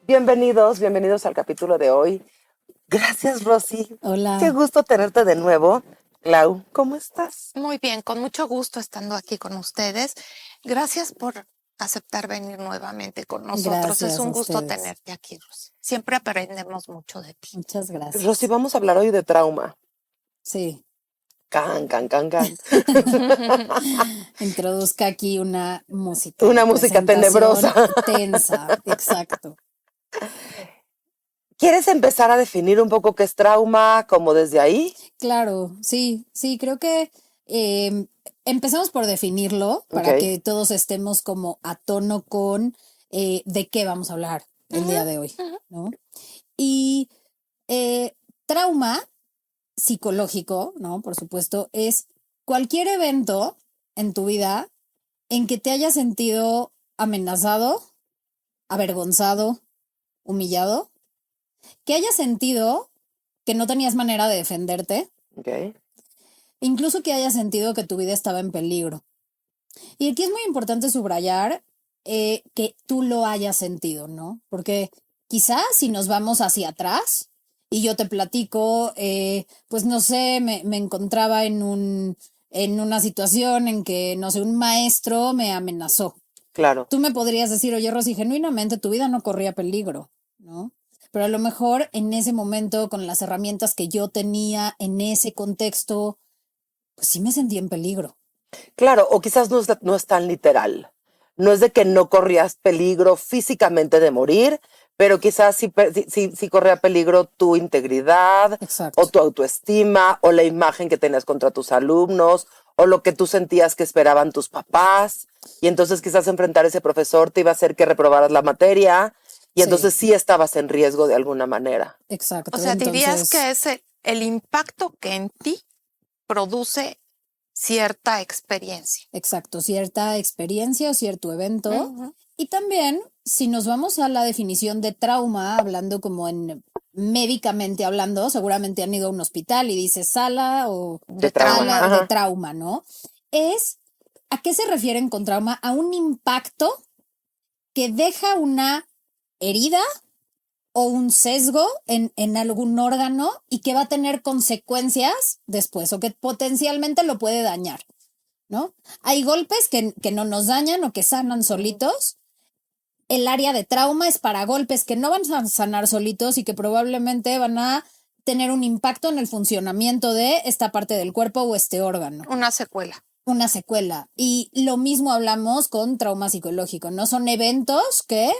Bienvenidos al capítulo de hoy. Gracias, Rosy. Qué Hola, gusto tenerte de nuevo. Clau, ¿cómo estás? Muy bien, con mucho gusto estando aquí con ustedes. Gracias por aceptar venir nuevamente con nosotros. Es gracias a un gusto ustedes. tenerte aquí, Rosy. Siempre aprendemos mucho de ti. Muchas Rosy, gracias. vamos a hablar hoy de trauma. Sí, Can. introduzca aquí una música de Una música tenebrosa. presentación tensa, exacto. ¿Quieres empezar a definir un poco qué es trauma, como desde ahí? Claro, sí, creo que empecemos por definirlo Ok, para que todos estemos como a tono con de qué vamos a hablar el Ujú, día de hoy, ujú. ¿no? Y eh, trauma psicológico, ¿no? Por supuesto, es cualquier evento en tu vida en que te hayas sentido amenazado, avergonzado, humillado, que hayas sentido que no tenías manera de defenderte, ok. incluso que hayas sentido que tu vida estaba en peligro. Y aquí es muy importante subrayar que tú lo hayas sentido, ¿no? Porque quizás si nos vamos hacia atrás y yo te platico, pues no sé, me encontraba en una situación en que, no sé, un maestro me amenazó. Claro. Tú me podrías decir, oye, Rosy, genuinamente tu vida no corría peligro, ¿no? Pero a lo mejor en ese momento, con las herramientas que yo tenía en ese contexto, pues sí me sentí en peligro. Claro, o quizás no es tan literal. No es de que no corrías peligro físicamente de morir, pero quizás sí corría peligro tu integridad o Exacto. tu autoestima o la imagen que tenías contra tus alumnos o lo que tú sentías que esperaban tus papás. Y entonces quizás enfrentar a ese profesor te iba a hacer que reprobaras la materia y Sí, entonces sí estabas en riesgo de alguna manera. O exacto. sea, dirías Entonces, que es el impacto que en ti produce cierta experiencia. exacto, cierta experiencia o cierto evento. Ujú. Y también, si nos vamos a la definición de trauma, hablando como en médicamente hablando, seguramente han ido a un hospital y dice sala o De De trauma. trauma. ala de Ajá. trauma, ¿no? Es, ¿a qué se refieren con trauma? A un impacto que deja una herida o un sesgo en algún órgano y que va a tener consecuencias después o que potencialmente lo puede dañar, ¿no? Hay golpes que no nos dañan o que sanan solitos. El área de trauma es para golpes que no van a sanar solitos y que probablemente van a tener un impacto en el funcionamiento de esta parte del cuerpo o este órgano. Una secuela. Una secuela. Y lo mismo hablamos con trauma psicológico, ¿no? Son eventos que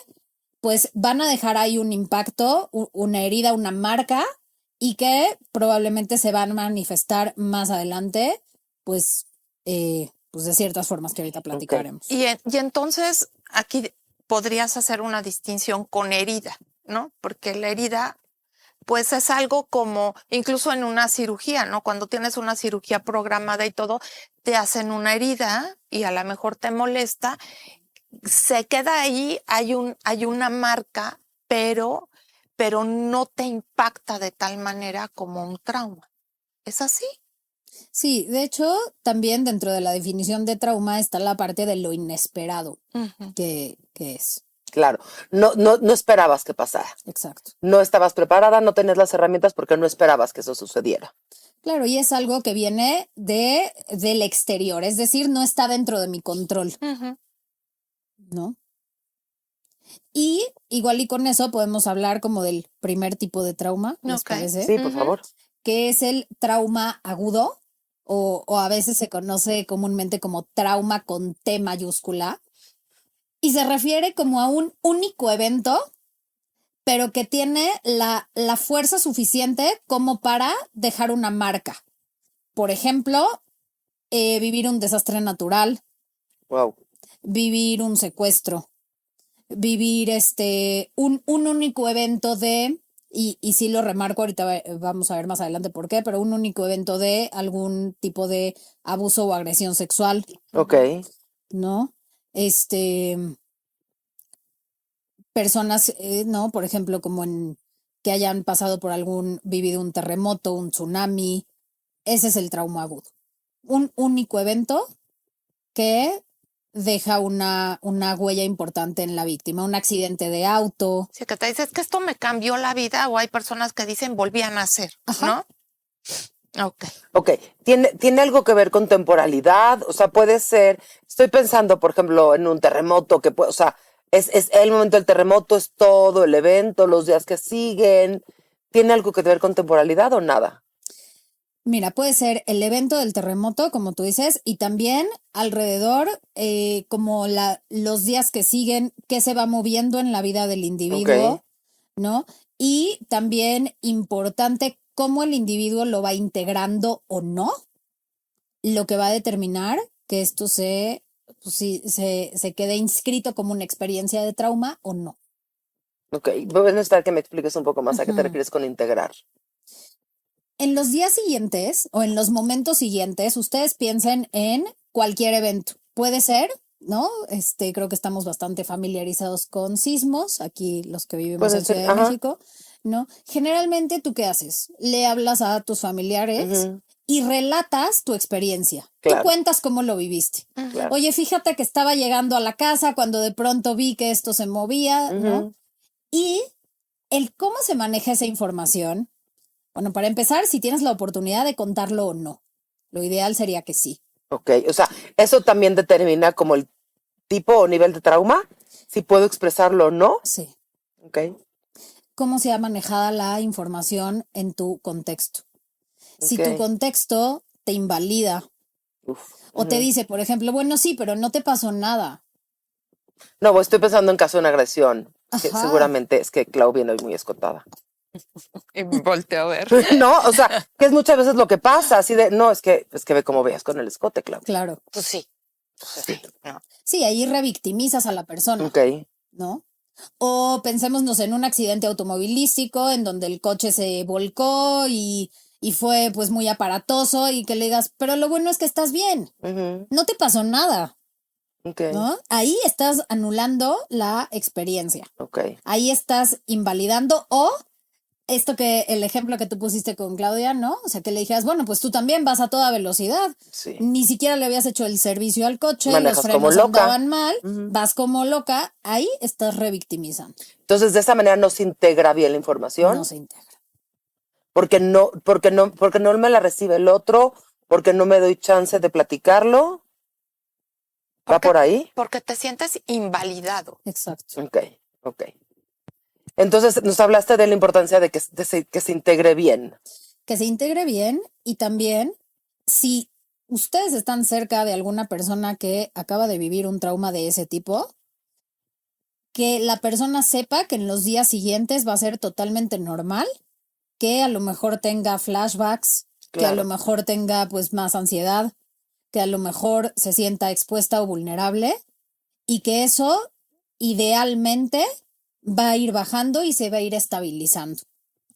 pues van a dejar ahí un impacto, una herida, una marca y que probablemente se van a manifestar más adelante, pues, pues de ciertas formas que ahorita Ok. platicaremos. Y entonces aquí podrías hacer una distinción con herida, ¿no? Porque la herida pues es algo como, incluso en una cirugía, ¿no? Cuando tienes una cirugía programada y todo, te hacen una herida y a lo mejor te molesta, se queda ahí, hay una marca, pero no te impacta de tal manera como un trauma. ¿Es así? Sí, de hecho, también dentro de la definición de trauma está la parte de lo inesperado Ujú. que es. Claro. No esperabas que pasara. Exacto. No estabas preparada, no tenías las herramientas porque no esperabas que eso sucediera. Claro, y es algo que viene del exterior, es decir, no está dentro de mi control, Ujú. ¿no? Y igual y con eso podemos hablar como del primer tipo de trauma, ¿les Ok. parece? Sí, por Ujú. favor. Que es el trauma agudo o a veces se conoce comúnmente como trauma con T mayúscula y se refiere como a un único evento, pero que tiene la fuerza suficiente como para dejar una marca. Por ejemplo, vivir un desastre natural, Wow. vivir un secuestro, vivir un único evento y sí lo remarco, ahorita vamos a ver más adelante por qué, pero un único evento de algún tipo de abuso o agresión sexual, Ok. ¿no? Este, personas, ¿no? Por ejemplo, como en que hayan pasado por vivido un terremoto, un tsunami, ese es el trauma agudo. Un único evento que deja una huella importante en la víctima, un accidente de auto. Sí, que te dices que esto me cambió la vida, o hay personas que dicen volví a nacer, Ajá. ¿no? Ok. Ok, ¿tiene algo que ver con temporalidad? O sea, puede ser, estoy pensando, por ejemplo, en un terremoto que puede, o sea, es el momento del terremoto, es todo el evento, los días que siguen. ¿Tiene algo que ver con temporalidad o nada? Mira, puede ser el evento del terremoto, como tú dices, y también alrededor, como los días que siguen, qué se va moviendo en la vida del individuo, Ok. ¿no? Y también importante cómo el individuo lo va integrando o no, lo que va a determinar que esto pues sí, se quede inscrito como una experiencia de trauma o no. Ok, voy a necesitar que me expliques un poco más a qué te Ujú. refieres con integrar. En los días siguientes o en los momentos siguientes, ustedes piensen en cualquier evento. Puede ser, ¿no? Creo que estamos bastante familiarizados con sismos, aquí los que vivimos Puede en ser, Ciudad de ajá. México, ¿no? Generalmente, ¿tú qué haces? Le hablas a tus familiares Ujú, y relatas tu experiencia. Tú claro, cuentas cómo lo viviste. Ujú. claro. Oye, fíjate que estaba llegando a la casa cuando de pronto vi que esto se movía, ¿no? Ujú, Y el cómo se maneja esa información. Bueno, para empezar, si tienes la oportunidad de contarlo o no. Lo ideal sería que sí. ok, o sea, eso también determina como el tipo o nivel de trauma, si puedo expresarlo o no. Sí. Ok, ¿Cómo se ha manejado la información en tu contexto? Si ok. tu contexto te invalida Uf, o te ujú. dice, por ejemplo, bueno, sí, pero no te pasó nada. No, pues estoy pensando en caso de una agresión, que Ajá, seguramente es que Clau viene hoy muy escotada. Y me volteo a ver. No, o sea, que es muchas veces lo que pasa, así de, no, es que ve cómo veas con el escote, Clau. claro. Pues sí. Sí. No. Sí, ahí revictimizas a la persona, Ok, ¿no? O pensémonos en un accidente automovilístico en donde el coche se volcó y fue pues muy aparatoso y que le digas, pero lo bueno es que estás bien, ujú, no te pasó nada. ok, ¿No? Ahí estás anulando la experiencia. ok, Ahí estás invalidando o esto que el ejemplo que tú pusiste con Claudia, ¿no? O sea, que le dijeras, bueno, pues tú también vas a toda velocidad. sí. Ni siquiera le habías hecho el servicio al coche, los Manejas como frenos loca. andaban mal, Ujú. vas como loca, ahí estás revictimizando. Entonces, de esa manera no se integra bien la No información, se integra. porque no me la recibe el otro, porque no me doy chance de platicarlo. ¿Va Porque, por ahí? porque te sientes invalidado. Exacto. Ok, ok. Entonces, nos hablaste de la importancia de que se integre bien. Que se integre bien y también si ustedes están cerca de alguna persona que acaba de vivir un trauma de ese tipo, que la persona sepa que en los días siguientes va a ser totalmente normal, que a lo mejor tenga flashbacks, que a lo Claro. mejor tenga pues más ansiedad, que a lo mejor se sienta expuesta o vulnerable y que eso idealmente va a ir bajando y se va a ir estabilizando,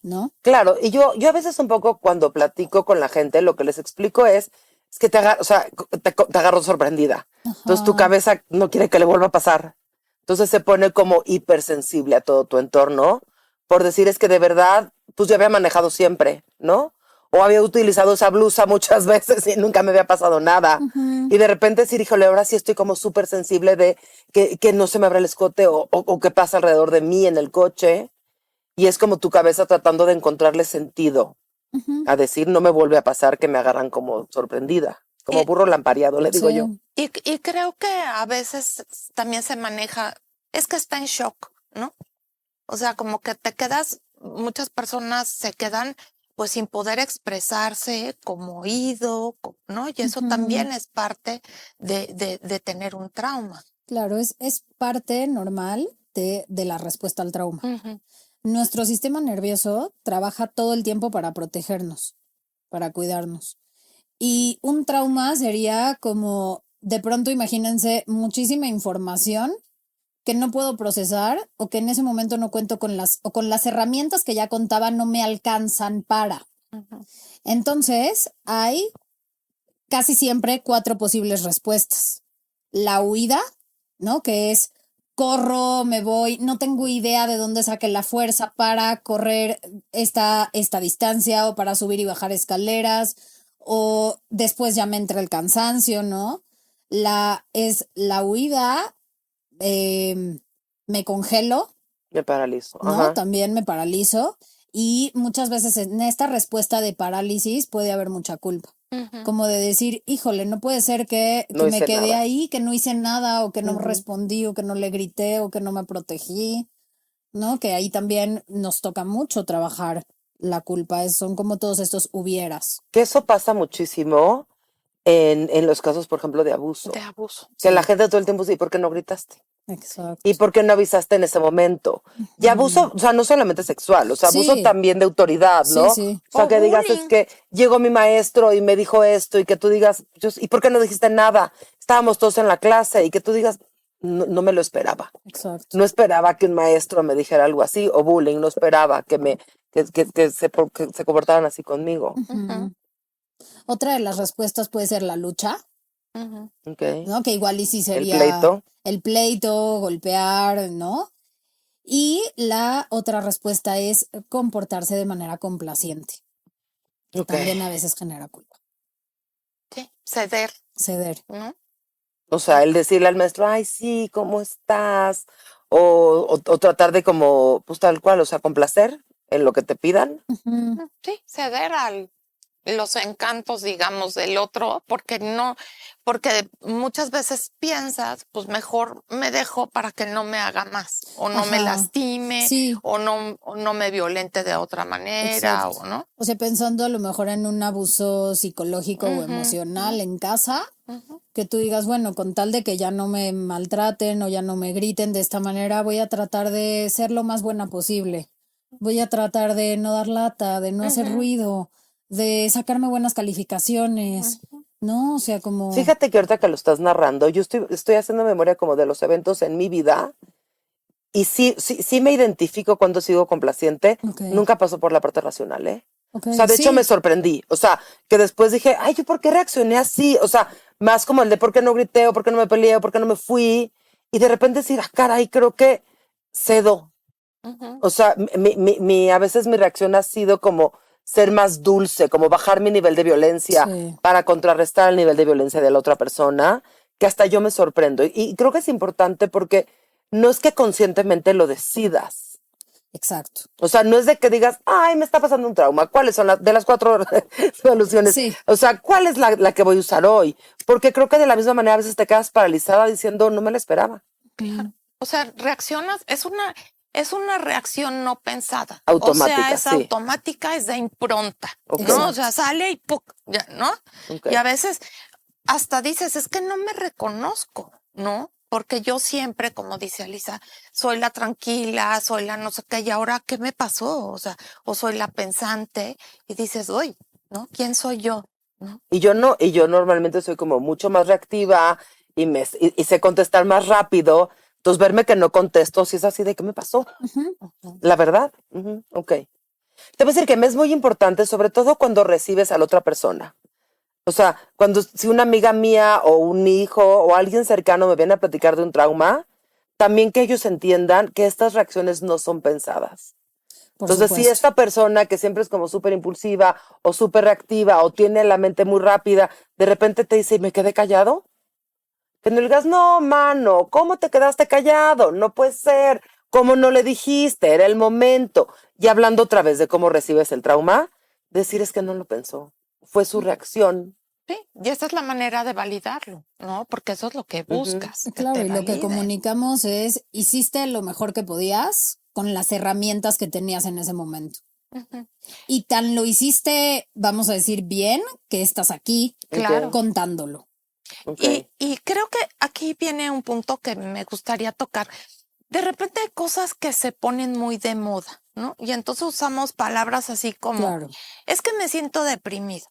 ¿no? Claro, y yo a veces un poco cuando platico con la gente, lo que les explico es que o sea, te agarro sorprendida. Entonces tu Ajá. cabeza no quiere que le vuelva a pasar. Entonces se pone como hipersensible a todo tu entorno, por decir es que de verdad, pues yo había manejado siempre, ¿no? O había utilizado esa blusa muchas veces y nunca me había pasado nada. Ujú. Y de repente sí dije, ahora sí estoy como súper sensible de que no se me abra el escote o qué pasa alrededor de mí en el coche. Y es como tu cabeza tratando de encontrarle sentido Ujú. a decir, no me vuelve a pasar que me agarran como sorprendida, como Y, burro lampareado, le digo yo. Sí. y creo que a veces también se maneja, es que está en shock, ¿no? O sea, como que te quedas, muchas personas se quedan pues sin poder expresarse como oído, ¿no? Y eso Ujú. también es parte de tener un trauma. Claro, es parte normal de la respuesta al trauma. Ujú. Nuestro sistema nervioso trabaja todo el tiempo para protegernos, para cuidarnos. Y un trauma sería como, de pronto imagínense muchísima información que no puedo procesar o que en ese momento no cuento o con las herramientas que ya contaba no me alcanzan para. Ujú. Entonces, hay casi siempre cuatro posibles respuestas. La huida, ¿no? Que es corro, me voy, no tengo idea de dónde saqué la fuerza para correr esta distancia o para subir y bajar escaleras, o después ya me entra el cansancio, ¿no? es la huida, me congelo, Me paralizo. ¿no? Ajá. También me paralizo. Y muchas veces en esta respuesta de parálisis puede haber mucha culpa. Ujú. Como de decir, híjole, no puede ser que No me hice quedé nada. ahí, que no hice nada, o que no Ujú. respondí, o que no le grité, o que no me protegí, ¿no? Que ahí también nos toca mucho trabajar la culpa. Son como todos estos hubieras. Que eso pasa muchísimo en los casos, por ejemplo, de abuso. De abuso. Que la Sí. gente todo el tiempo dice, ¿y por qué no gritaste? Exacto. ¿Y por qué no avisaste en ese momento? Y abuso, o sea, no solamente sexual, o sea, abuso Sí. también de autoridad, Sí, ¿no? sí. O sea, O que digas, es bullying. que llegó mi maestro y me dijo esto, y que tú digas, ¿y por qué no dijiste nada? Estábamos todos en la clase, y que tú digas, no me lo esperaba. Exacto. No esperaba que un maestro me dijera algo así, o bullying, no esperaba que se comportaran así conmigo. Ujú. Otra de las respuestas puede ser la lucha, Ujú. ¿Ok? ¿no? Que igual y sí El sería pleito. el pleito, golpear, ¿no? Y la otra respuesta es comportarse de manera complaciente, que Ok. también a veces genera culpa. Sí, ceder, Ceder. ¿no? O sea, el decirle al maestro, ay, sí, ¿cómo estás? O tratar de como, pues tal cual, o sea, complacer en lo que te pidan. Ujú. Sí, ceder a los encantos, digamos, del otro, porque muchas veces piensas, pues mejor me dejo para que no me haga más, o no me Ajá. lastime, Sí, o no me violente de otra manera, exacto. o no. O sea, pensando a lo mejor en un abuso psicológico o Ujú, emocional en casa, ujú. que tú digas, bueno, con tal de que ya no me maltraten o ya no me griten de esta manera, voy a tratar de ser lo más buena posible. Voy a tratar de no dar lata, de no hacer Ujú, ruido, de sacarme buenas calificaciones, ujú. ¿no? O sea, como, Fíjate que ahorita que lo estás narrando, yo estoy haciendo memoria como de los eventos en mi vida y sí me identifico cuando sigo complaciente. ok, Nunca pasó por la parte racional, ¿eh? ok, O sea, de hecho me sí, sorprendí. O sea, que después dije, ay, ¿yo por qué reaccioné así? O sea, más como el de por qué no grité, o por qué no me peleé, o por qué no me fui. Y de repente decir, ah, caray, creo que cedo. Ujú. O sea, a veces mi reacción ha sido como ser más dulce, como bajar mi nivel de violencia sí, para contrarrestar el nivel de violencia de la otra persona, que hasta yo me sorprendo. Y creo que es importante porque no es que conscientemente lo decidas. exacto. O sea, no es de que digas, ay, me está pasando un trauma. ¿Cuáles son de las 4 soluciones? Sí, O sea, ¿cuál es la que voy a usar hoy? Porque creo que de la misma manera a veces te quedas paralizada diciendo, no me la esperaba. mm, O sea, reaccionas, es una reacción no pensada. O sea, Automática, es sí. automática, es de impronta, Ok, ¿no? O sea, exacto. sale y ¡puc! Ya, ¿no? ok. Y a veces hasta dices, es que no me reconozco, ¿no? Porque yo siempre, como dice Alisa, soy la tranquila, soy la no sé qué, y ahora, ¿qué me pasó? O sea, o soy la pensante, y dices, uy, ¿no? ¿Quién soy yo? ¿No? Y yo normalmente soy como mucho más reactiva y sé contestar más rápido. Entonces, verme que no contesto, si es así de qué me pasó, Ujú. Ujú. la verdad. Ujú, ok. Te voy a decir que me es muy importante, sobre todo cuando recibes a la otra persona. O sea, si una amiga mía o un hijo o alguien cercano me viene a platicar de un trauma, también que ellos entiendan que estas reacciones no son pensadas. Por Entonces, si supuesto. esta persona que siempre es como súper impulsiva o súper reactiva o tiene la mente muy rápida, de repente te dice, ¿y me quedé callado? Que no le digas, no, mano, ¿cómo te quedaste callado? No puede ser. ¿Cómo no le dijiste? Era el momento. Y hablando otra vez de cómo recibes el trauma, decir es que no lo pensó. Fue su reacción. Sí, y esa es la manera de validarlo, ¿no? Porque eso es lo que Ujú. buscas, que Claro, te y lo que validen. comunicamos es, hiciste lo mejor que podías con las herramientas que tenías en ese momento. Ujú. Y tan lo hiciste, vamos a decir, bien, que estás aquí Claro. Ok, contándolo. ok. Y creo que aquí viene un punto que me gustaría tocar. De repente hay cosas que se ponen muy de moda, ¿no? Y entonces usamos palabras así como, Claro. es que me siento deprimido.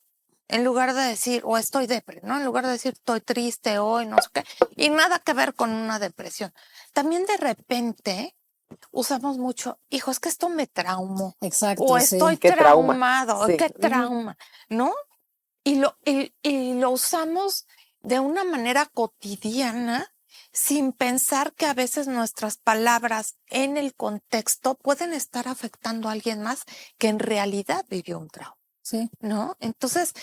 En lugar de decir, o estoy depre, ¿no? En lugar de decir, estoy triste hoy, no sé qué. Y nada que ver con una depresión. También de repente usamos mucho, hijo, es que esto me traumó. O Exacto, estoy sí. Qué trauma. traumado, Sí. qué Ujú. trauma, ¿no? Y lo usamos de una manera cotidiana sin pensar que a veces nuestras palabras en el contexto pueden estar afectando a alguien más que en realidad vivió un trauma, Sí. ¿no? Entonces,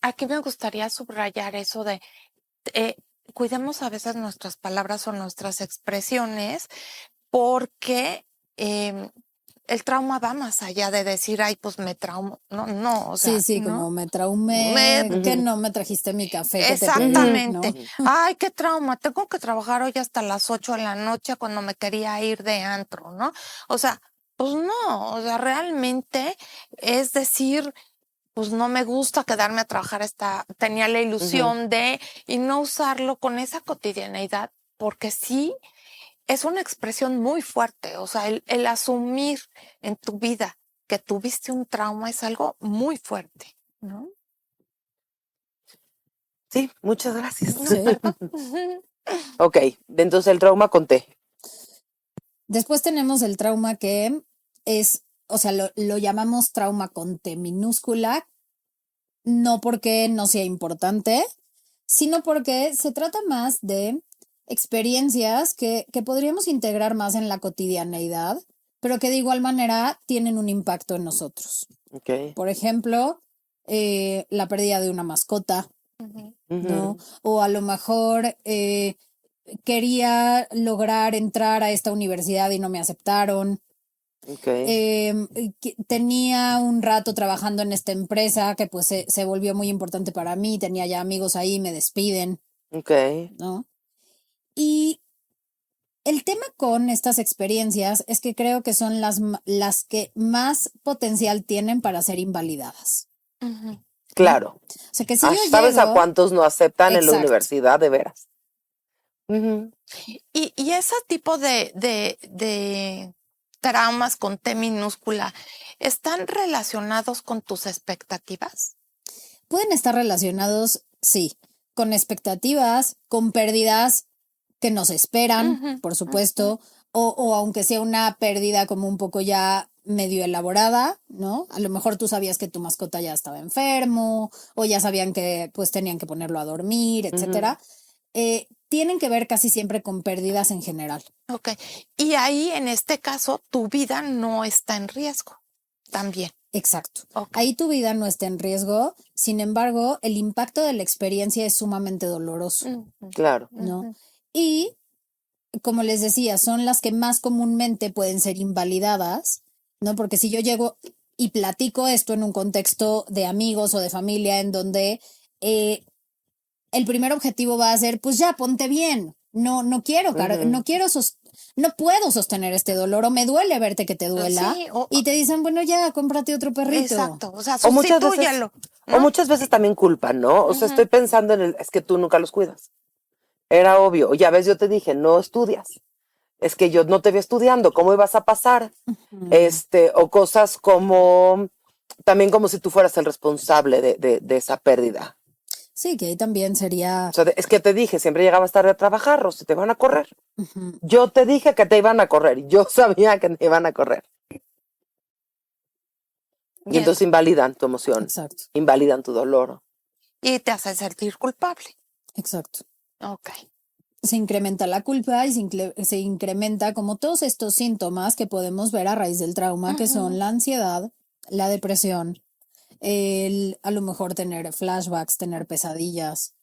aquí me gustaría subrayar eso de cuidemos a veces nuestras palabras o nuestras expresiones porque el trauma va más allá de decir, ay, pues me traumo. No, no, o sea, Sí, ¿no? como me traumé, que Ujú. no me trajiste mi café que te pedí, Exactamente. ¿no? Ay, qué trauma. Tengo que trabajar hoy hasta las 8 de la noche cuando me quería ir de antro, ¿no? O sea, pues no, o sea, realmente es decir, pues no me gusta quedarme a trabajar tenía la Ujú. ilusión de, y no usarlo con esa cotidianeidad, porque sí es una expresión muy fuerte. O sea, el asumir en tu vida que tuviste un trauma es algo muy fuerte, ¿no? Sí, muchas gracias. Sí. Ujú. Ok, entonces el trauma conté. Después tenemos el trauma que es, o sea, lo llamamos trauma con T minúscula, no porque no sea importante, sino porque se trata más de experiencias que podríamos integrar más en la cotidianeidad, pero que de igual manera tienen un impacto en nosotros. Ok. Por ejemplo, la pérdida de una mascota, Ujú. ¿no? Ujú. O a lo mejor quería lograr entrar a esta universidad y no me aceptaron. Ok. Tenía un rato trabajando en esta empresa que pues se volvió muy importante para mí, tenía ya amigos ahí, me despiden, Ok. ¿no? Y el tema con estas experiencias es que creo que son las que más potencial tienen para ser invalidadas, Ujú. ¿no? Claro. O sea que si yo ¿Sabes a llego, cuántos no aceptan en la exacto, universidad de veras? Ujú. Y ese tipo de traumas con T minúscula, ¿están relacionados con tus expectativas? pueden estar relacionados, sí, con expectativas, con pérdidas que nos esperan, Ujú, por ujú. supuesto, o aunque sea una pérdida como un poco ya medio elaborada, ¿no? A lo mejor tú sabías que tu mascota ya estaba enfermo, o ya sabían que pues tenían que ponerlo a dormir, Ujú. etcétera. Tienen que ver casi siempre con pérdidas en general. Ok. Y ahí, en este caso, tu vida no está en riesgo también. Exacto. Ok. Ahí tu vida no está en riesgo, sin embargo, el impacto de la experiencia es sumamente doloroso, Ujú, Claro. ¿no? ujú, Y como les decía, son las que más comúnmente pueden ser invalidadas, ¿no? Porque si yo llego y platico esto en un contexto de amigos o de familia en donde eh, el primer objetivo va a ser, pues ya, ponte bien. No quiero, Ujú. no puedo sostener este dolor o me duele verte que te duela. Sí, Y te dicen, bueno, ya, cómprate otro perrito. exacto. O sea, O muchas veces, sustitúyelo, o ¿no? muchas veces también culpan, ¿no? O sea, Ujú. estoy pensando es que tú nunca los cuidas. Era obvio. Ya ves, yo te dije, no estudias. Es que yo no te vi estudiando, ¿cómo ibas a pasar? Mm, O cosas como, también como si tú fueras el responsable de esa pérdida. sí, que ahí también O sería. sea, es que te dije, siempre llegabas tarde a trabajar, o se te van a correr. Ujú, Yo te dije que te iban a correr, yo sabía que te iban a correr. Y Y, entonces invalidan tu emoción, exacto, invalidan tu dolor. y te hace sentir culpable. exacto. Ok. Se incrementa la culpa y se incrementa como todos estos síntomas que podemos ver a raíz del trauma, que son Ujú. la ansiedad, la depresión, el a lo mejor tener flashbacks, tener pesadillas,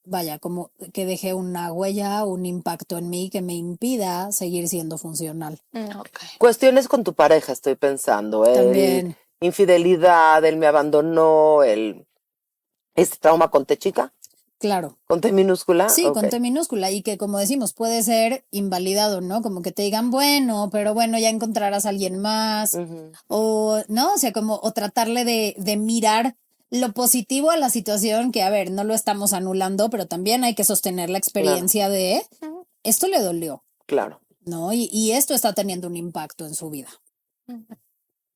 vaya, como que deje una huella, un impacto en mí que me impida seguir siendo funcional. Ok. Cuestiones con tu pareja, estoy pensando. El También, infidelidad, el me abandonó, este trauma con T chica, claro. con T minúscula. Sí, Ok. con T minúscula y que como decimos puede ser invalidado, ¿no? Como que te digan, bueno, pero bueno, ya encontrarás a alguien más Ujú. o, ¿no? O sea, como, o tratarle de mirar lo positivo a la situación que, a ver, no lo estamos anulando, pero también hay que sostener la Claro, experiencia de Ujú, esto le dolió, claro, ¿no? Y esto está teniendo un impacto en su vida, ujú, ¿no?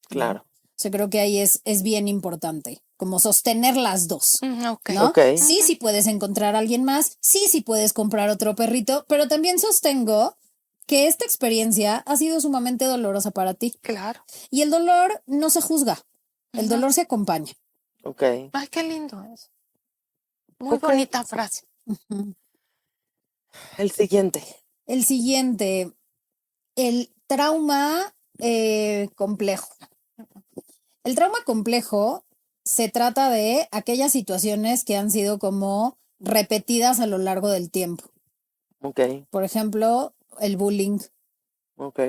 claro. O sea, creo que ahí es bien importante, como sostener las dos. ok. ¿No? Ok. Sí, sí puedes encontrar a alguien más, sí, sí puedes comprar otro perrito, pero también sostengo que esta experiencia ha sido sumamente dolorosa para ti. Claro. Y el dolor no se juzga, el Ujú. dolor se acompaña. Ok. Ay, qué lindo es. Muy Ok. bonita frase. Ujú. El siguiente. El siguiente, el trauma complejo. El trauma complejo se trata de aquellas situaciones que han sido como repetidas a lo largo del tiempo. Ok, Por ejemplo, el bullying, ok.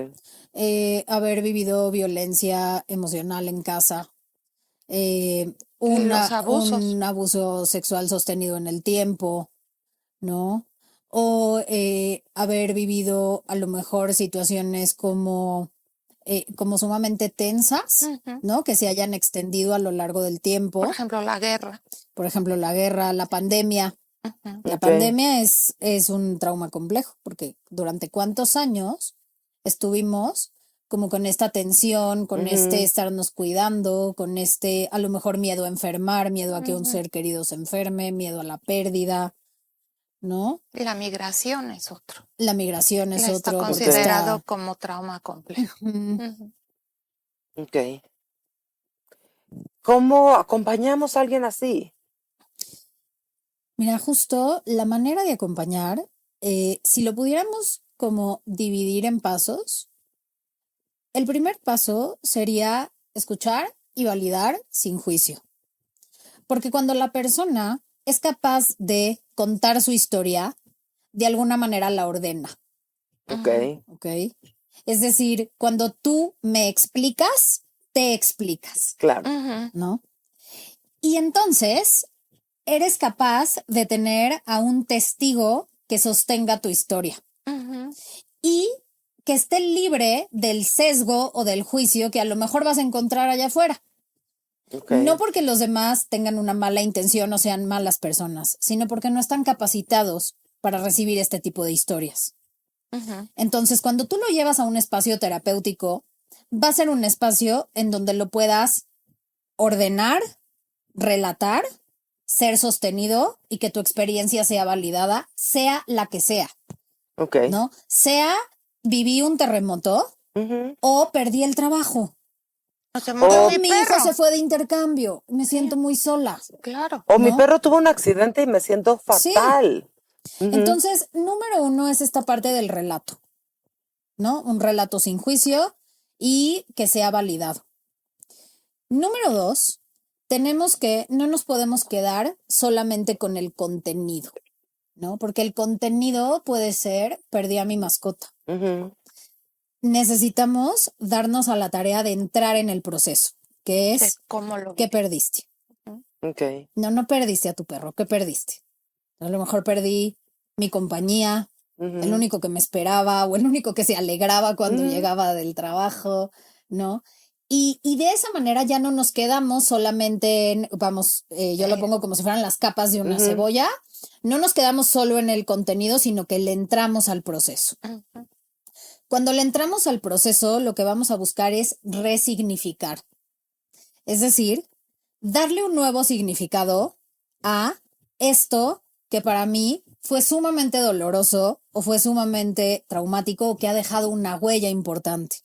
haber vivido violencia emocional en casa, Y los abusos. un abuso sexual sostenido en el tiempo, ¿no? O haber vivido a lo mejor situaciones como sumamente tensas, Ujú. ¿no? Que se hayan extendido a lo largo del Por tiempo. ejemplo, la guerra. Por ejemplo, la guerra, la pandemia. Ujú. La Ok. pandemia es un trauma complejo, porque durante cuántos años estuvimos como con esta tensión, con este Ujú. estarnos cuidando, con este a lo mejor miedo a enfermar, miedo a que un Ujú. ser querido se enferme, miedo a la pérdida, ¿no? Y la migración es otro. La migración es Está otro porque considerado está... como trauma complejo. Ujú. Ujú. Ok. ¿Cómo acompañamos a alguien así? Mira, justo la manera de acompañar, si lo pudiéramos como dividir en pasos, el primer paso sería escuchar y validar sin juicio. Porque cuando la persona es capaz de contar su historia, de alguna manera la ordena, Ok, Ujú. ¿ok? Es decir, cuando tú me explicas, te explicas, claro. Ujú. ¿no? Y entonces eres capaz de tener a un testigo que sostenga tu historia Ujú. y que esté libre del sesgo o del juicio que a lo mejor vas a encontrar allá afuera. Ok, No porque los demás tengan una mala intención o sean malas personas, sino porque no están capacitados para recibir este tipo de historias. Ujú. Entonces, cuando tú lo llevas a un espacio terapéutico, va a ser un espacio en donde lo puedas ordenar, relatar, ser sostenido y que tu experiencia sea validada, sea la que sea, ok. ¿no? Sea viví un terremoto Ujú. o perdí el trabajo. O se murió O, O mi mi hijo perro. se fue de intercambio, me Sí, siento muy sola, claro. o mi ¿no? perro tuvo un accidente y me siento Sí. fatal. Ujú. Entonces, número uno es esta parte del relato, ¿no? Un relato sin juicio y que sea validado. Número dos, no nos podemos quedar solamente con el contenido, ¿no? Porque el contenido puede ser, perdí a mi mascota. Ujú. Necesitamos darnos a la tarea de entrar en el proceso, que De es, cómo lo ¿qué viví. perdiste? Ujú. Ok, No, no perdiste a tu perro, ¿qué perdiste? A lo mejor perdí mi compañía, el ujú. único que me esperaba o el único que se alegraba cuando Ujú. llegaba del trabajo, ¿no? Y de esa manera ya no nos quedamos solamente en, vamos, yo lo pongo como si fueran las capas de una Ujú. cebolla, no nos quedamos solo en el contenido, sino que le entramos al proceso. Ujú. Cuando le entramos al proceso, lo que vamos a buscar es resignificar, es decir, darle un nuevo significado a esto que para mí fue sumamente doloroso o fue sumamente traumático o que ha dejado una huella importante,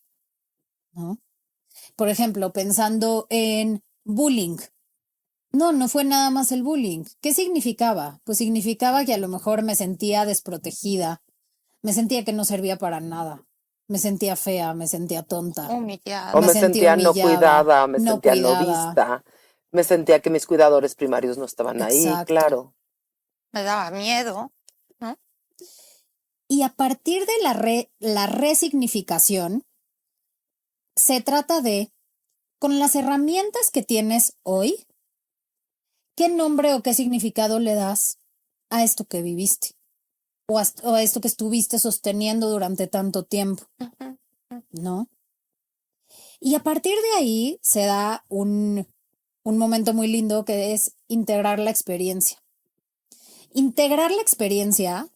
¿no? Por ejemplo, pensando en bullying. No, no fue nada más el bullying. ¿Qué significaba? Pues significaba que a lo mejor me sentía desprotegida, me sentía que no servía para nada, me sentía fea, me sentía tonta, O me Humillada. me sentía sentía no humillada, cuidada, me no sentía no cuidada. vista, me sentía que mis cuidadores primarios no estaban ahí, Exacto. claro. Me daba miedo, ¿no? Y a partir de la resignificación, se trata de, con las herramientas que tienes hoy, ¿qué nombre o qué significado le das a esto que viviste? O a esto que estuviste sosteniendo durante tanto tiempo, Ujú. ¿no? Y a partir de ahí se da un momento muy lindo que es integrar la experiencia. Integrar la experiencia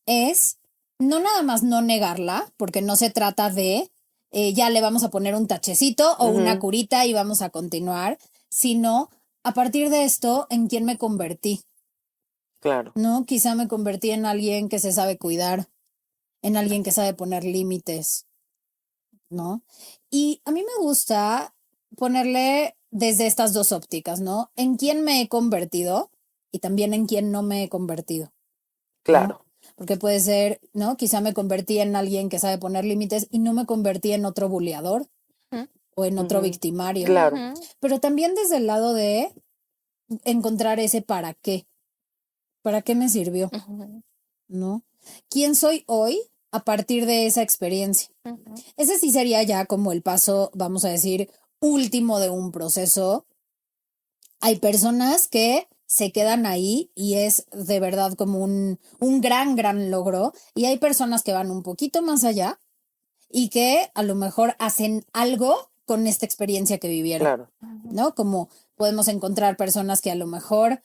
es no nada más no negarla, porque no se trata de ya le vamos a poner un tachecito o una Ujú. curita y vamos a continuar, sino a partir de esto, ¿en quién me convertí? Claro. ¿No? Quizá me convertí en alguien que se sabe cuidar, en alguien que sabe poner límites, ¿no? Y a mí me gusta ponerle desde estas dos ópticas, ¿no? En quién me he convertido y también en quién no me he convertido, ¿no? Claro. Porque puede ser, ¿no? Quizá me convertí en alguien que sabe poner límites y no me convertí en otro buleador Ujú. o en otro Ujú. victimario. Claro. Ujú. Pero también desde el lado de encontrar ese para qué. ¿Para qué me sirvió? Ujú, ¿No? ¿Quién soy hoy a partir de esa experiencia? ujú. Ese sí sería ya como el paso, vamos a decir, último de un proceso. Hay personas que se quedan ahí y es de verdad como un gran logro. Y hay personas que van un poquito más allá y que a lo mejor hacen algo con esta experiencia que vivieron, Claro. ¿no? Como podemos encontrar personas que a lo mejor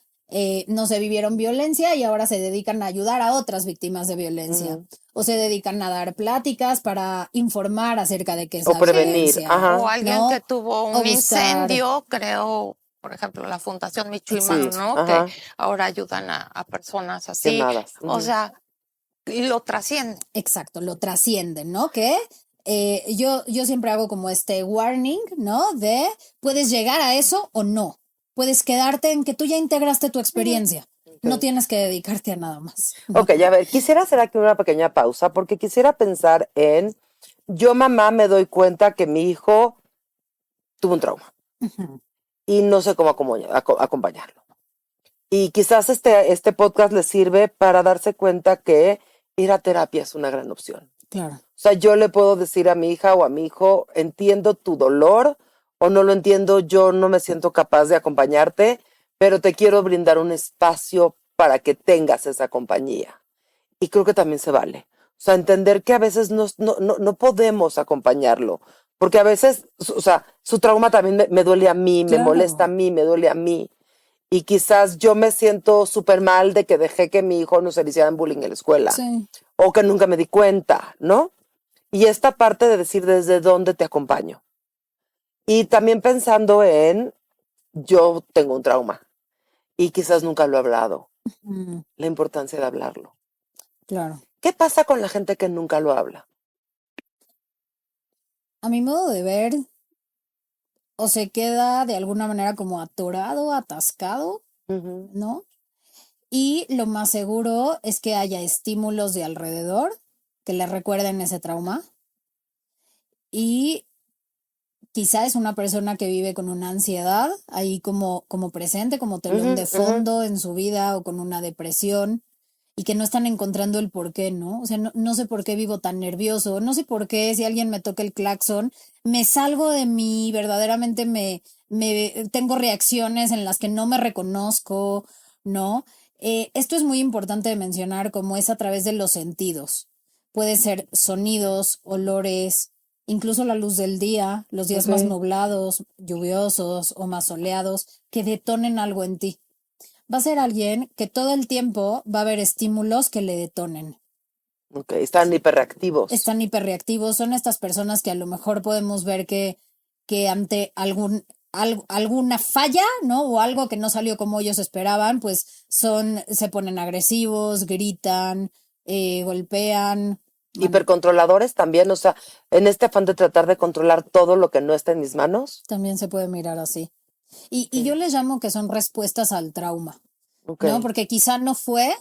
no se vivieron violencia y ahora se dedican a ayudar a otras víctimas de violencia. Ujú. O se dedican a dar pláticas para informar acerca de qué es O la prevenir. violencia, O Ajá. alguien que ¿no? tuvo O un buscar, incendio, creo, por ejemplo, la Fundación exacto, Sí. Michuimán, ¿no? Que Ajá. ahora ayudan a personas así. Quemadas. O Ujú. sea, y lo trascienden. exacto, lo trascienden, ¿no? Que yo siempre hago como este warning, ¿no? De puedes llegar a eso o no. Puedes quedarte en que tú ya integraste tu experiencia. No Ok. tienes que dedicarte a nada más, ¿no? Ok, a ver, quisiera hacer aquí una pequeña pausa porque quisiera pensar en, yo mamá me doy cuenta que mi hijo tuvo un trauma Ujú, y no sé cómo acompañarlo. Y quizás este podcast le sirve para darse cuenta que ir a terapia es una gran opción. claro. O sea, yo le puedo decir a mi hija o a mi hijo, entiendo tu dolor o no lo entiendo, yo no me siento capaz de acompañarte, pero te quiero brindar un espacio para que tengas esa compañía. Y creo que también se vale. O sea, entender que a veces no podemos acompañarlo, porque a veces, o sea, su trauma también me duele a mí, me molesta a Claro. mí, me duele a mí. Y quizás yo me siento súper mal de que dejé que mi hijo no se le hicieran bullying en la escuela Sí. o que nunca me di cuenta, ¿no? Y esta parte de decir desde dónde te acompaño. Y también pensando en, yo tengo un trauma y quizás nunca lo he hablado, Mm, la importancia de hablarlo. claro. ¿Qué pasa con la gente que nunca lo habla? A mi modo de ver, o se queda de alguna manera como atorado, atascado, Ujú. ¿no? Y lo más seguro es que haya estímulos de alrededor que le recuerden ese trauma. Y quizá es una persona que vive con una ansiedad ahí como presente, como telón Ujú, de ujú. fondo en su vida o con una depresión y que no están encontrando el por qué, ¿no? O sea, no sé por qué vivo tan nervioso, no sé por qué si alguien me toca el claxon, me salgo de mí, verdaderamente me tengo reacciones en las que no me reconozco, ¿no? Esto es muy importante de mencionar como es a través de los sentidos. Puede ser sonidos, olores, incluso la luz del día, los días más Ok, nublados, lluviosos o más soleados, que detonen algo en ti. Va a ser alguien que todo el tiempo va a haber estímulos que le detonen. ok, están hiperreactivos. Están hiperreactivos, son estas personas que a lo mejor podemos ver que ante alguna falla, ¿no? O algo que no salió como ellos esperaban, pues se ponen agresivos, gritan, golpean. Hipercontroladores también, o sea, en este afán de tratar de controlar todo lo que no está en mis manos. También se puede mirar así. Y yo Ok, les llamo que son respuestas al trauma, ok, ¿no? Porque quizá no fue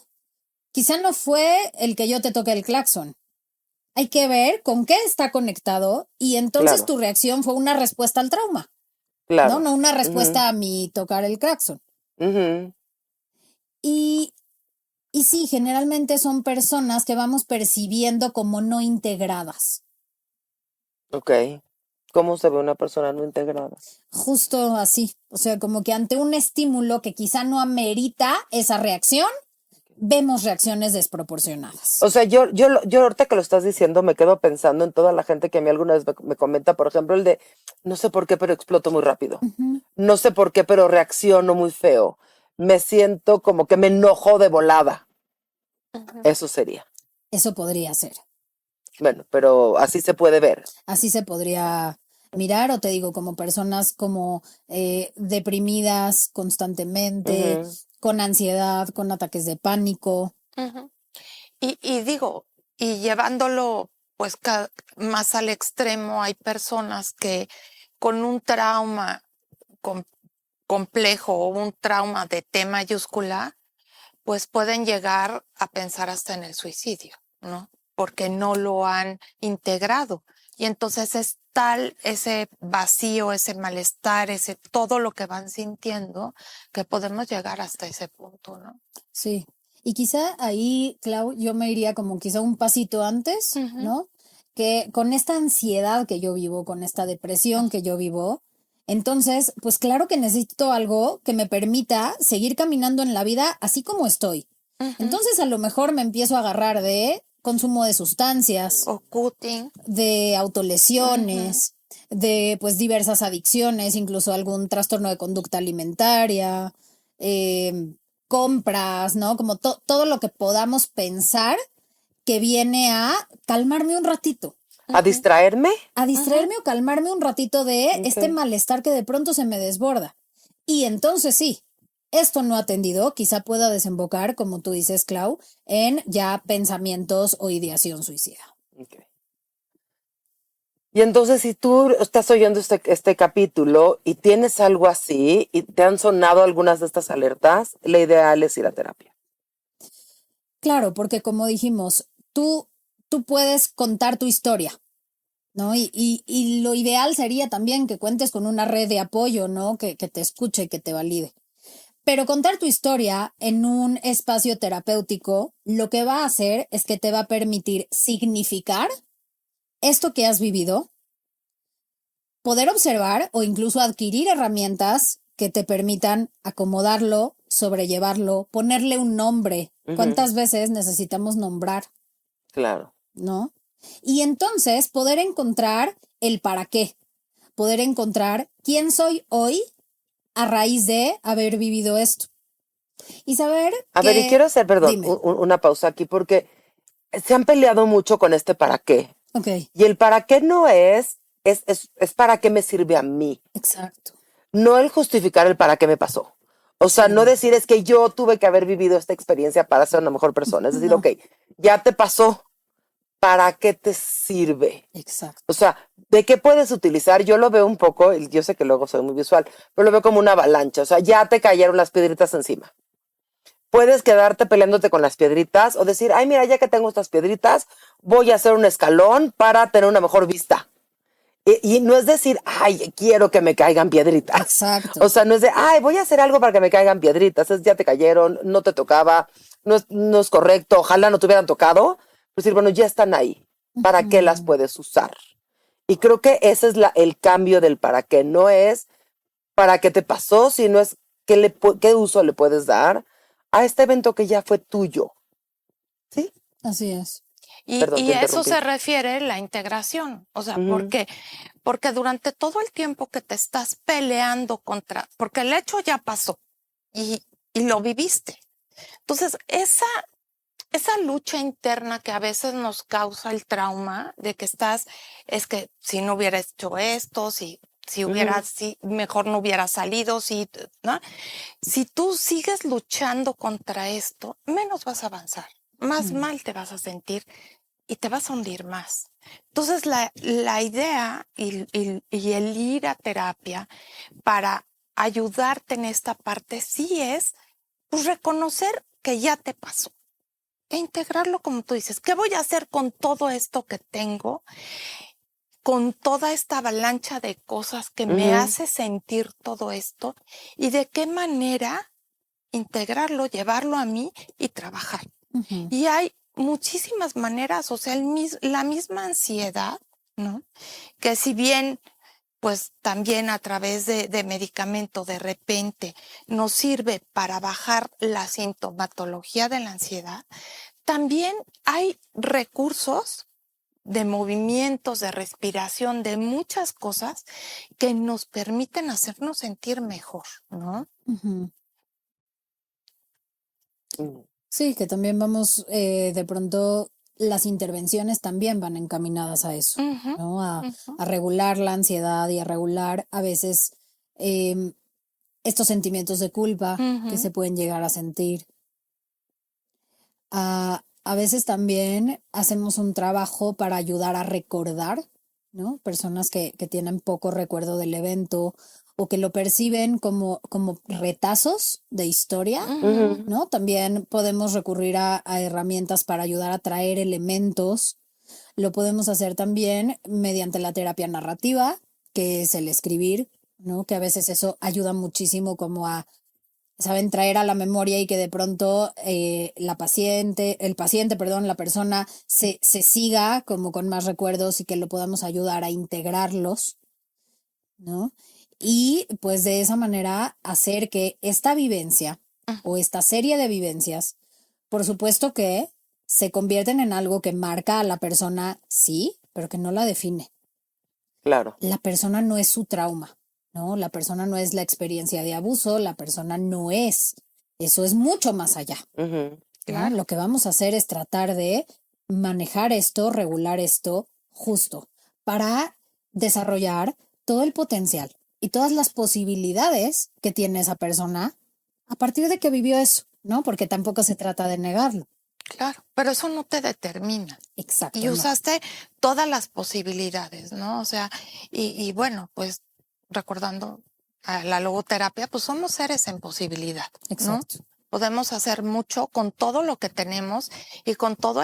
el que yo te toque el claxon. Hay que ver con qué está conectado y entonces claro, tu reacción fue una respuesta al trauma, ¿no? claro. No una Ujú, respuesta a mi tocar el claxon. ujú. Y, y sí, generalmente son personas que vamos percibiendo como no integradas. Ok. ¿Cómo se ve una persona no integrada? Justo así. O sea, como que ante un estímulo que quizá no amerita esa reacción, vemos reacciones desproporcionadas. O sea, yo ahorita que lo estás diciendo me quedo pensando en toda la gente que a mí alguna vez me comenta, por ejemplo, el de, no sé por qué, pero exploto muy rápido. Ujú, No sé por qué, pero reacciono muy feo. Me siento como que me enojo de volada. Ujú. Eso sería. eso podría ser. Bueno, pero así se puede ver. Así se podría mirar, o te digo, como personas como deprimidas constantemente, Ujú, con ansiedad, con ataques de pánico. Ujú. Y digo, y llevándolo pues más al extremo, hay personas que con un trauma com- complejo o un trauma de T mayúscula, pues pueden llegar a pensar hasta en el suicidio, ¿no? Porque no lo han integrado. Y entonces es tal ese vacío, ese malestar, ese todo lo que van sintiendo, que podemos llegar hasta ese punto, ¿no? Sí. Y quizá ahí, Clau, yo me iría como quizá un pasito antes, ¿no? Que con esta ansiedad que yo vivo, con esta depresión que yo vivo, entonces, pues claro que necesito algo que me permita seguir caminando en la vida así como estoy. Entonces, a lo mejor me empiezo a agarrar de consumo de sustancias, O cutting. de autolesiones, de pues diversas adicciones, incluso algún trastorno de conducta alimentaria, compras, ¿no? Como todo lo que podamos pensar que viene a calmarme un ratito, ¿A distraerme? a distraerme o calmarme un ratito de este Ok. malestar que de pronto se me desborda. Y entonces sí, esto no atendido quizá pueda desembocar, como tú dices, Clau, en ya pensamientos o ideación suicida. Ok. Y entonces, si tú estás oyendo este capítulo y tienes algo así y te han sonado algunas de estas alertas, la ideal es ir a terapia. Claro, porque como dijimos, tú puedes contar tu historia, ¿no? Y lo ideal sería también que cuentes con una red de apoyo, ¿no? Que te escuche, que te valide. Pero contar tu historia en un espacio terapéutico, lo que va a hacer es que te va a permitir significar esto que has vivido, poder observar o incluso adquirir herramientas que te permitan acomodarlo, sobrellevarlo, ponerle un nombre. ¿Cuántas veces necesitamos nombrar, Claro. no? Y entonces poder encontrar el para qué, poder encontrar quién soy hoy a raíz de haber vivido esto. Y saber A ver, y que, quiero hacer, perdón, dime, una pausa aquí porque se han peleado mucho con este para qué. ok, Y el para qué no es para qué me sirve a mí. exacto. No el justificar el para qué me pasó. O sea, no Sí, decir es que yo tuve que haber vivido esta experiencia para ser una mejor persona. Es decir, no, ok, ya te pasó, ¿para qué te sirve? exacto. O sea, ¿de qué puedes utilizar? Yo lo veo un poco, y yo sé que luego soy muy visual, pero lo veo como una avalancha. O sea, ya te cayeron las piedritas encima. Puedes quedarte peleándote con las piedritas o decir, ay, mira, ya que tengo estas piedritas, voy a hacer un escalón para tener una mejor vista. Y no es decir, ay, quiero que me caigan piedritas. Exacto. O sea, no es de, ay, voy a hacer algo para que me caigan piedritas. Es, ya te cayeron, no te tocaba, no es correcto, ojalá no te hubieran tocado. Pues decir, bueno, ya están ahí. ¿Para qué las puedes usar? Y creo que ese es el cambio del para qué. No es para qué te pasó, sino es qué uso le puedes dar a este evento que ya fue tuyo. ¿Sí? Así es. Perdón, Y te a eso interrumpí. se refiere la integración. O sea, Ujú. porque durante todo el tiempo que te estás peleando porque el hecho ya pasó y lo viviste. Entonces, esa lucha interna que a veces nos causa el trauma de que es que si no hubiera hecho esto, si hubiera, si mejor no hubiera salido, ¿no? Si tú sigues luchando contra esto, menos vas a avanzar, más mal te vas a sentir y te vas a hundir más. Entonces, la idea y el ir a terapia para ayudarte en esta parte sí es pues, reconocer que ya te pasó e integrarlo como tú dices. ¿Qué voy a hacer con todo esto que tengo? Con toda esta avalancha de cosas que me hace sentir todo esto y de qué manera integrarlo, llevarlo a mí y trabajar. Y hay muchísimas maneras, o sea, la misma ansiedad, ¿no? Que si bien, pues también a través de medicamento de repente nos sirve para bajar la sintomatología de la ansiedad, también hay recursos de movimientos, de respiración, de muchas cosas que nos permiten hacernos sentir mejor, ¿no? Sí, que también vamos, de pronto, las intervenciones también van encaminadas a eso, Ujú, ¿no? ujú. A regular la ansiedad y a regular a veces em, estos sentimientos de culpa que Ujú. se pueden llegar a sentir. A veces también hacemos un trabajo para ayudar a recordar, ¿no? Personas que tienen poco recuerdo del evento o que lo perciben como retazos de historia, Ujú. ¿no? También podemos recurrir a herramientas para ayudar a traer elementos. Lo podemos hacer también mediante la terapia narrativa, que es el escribir, ¿no? Que a veces eso ayuda muchísimo como a saben traer a la memoria y que de pronto el paciente, perdón, la persona se siga como con más recuerdos y que lo podamos ayudar a integrarlos, ¿no? Y pues de esa manera hacer que esta vivencia o esta serie de vivencias, por supuesto que se convierten en algo que marca a la persona, sí, pero que no la define. Claro. La persona no es su trauma, ¿no? La persona no es la experiencia de abuso, la persona no es. Eso es mucho más allá, Ujú. ¿no? Claro. Lo que vamos a hacer es tratar de manejar esto, regular esto justo para desarrollar todo el potencial y todas las posibilidades que tiene esa persona a partir de que vivió eso, ¿no? Porque tampoco se trata de negarlo. Claro, pero eso no te determina. Exacto. Y no. usaste todas las posibilidades, ¿no? O sea, y bueno, pues recordando a la logoterapia, pues somos seres en posibilidad, ¿no? Exacto. Podemos hacer mucho con todo lo que tenemos y con todo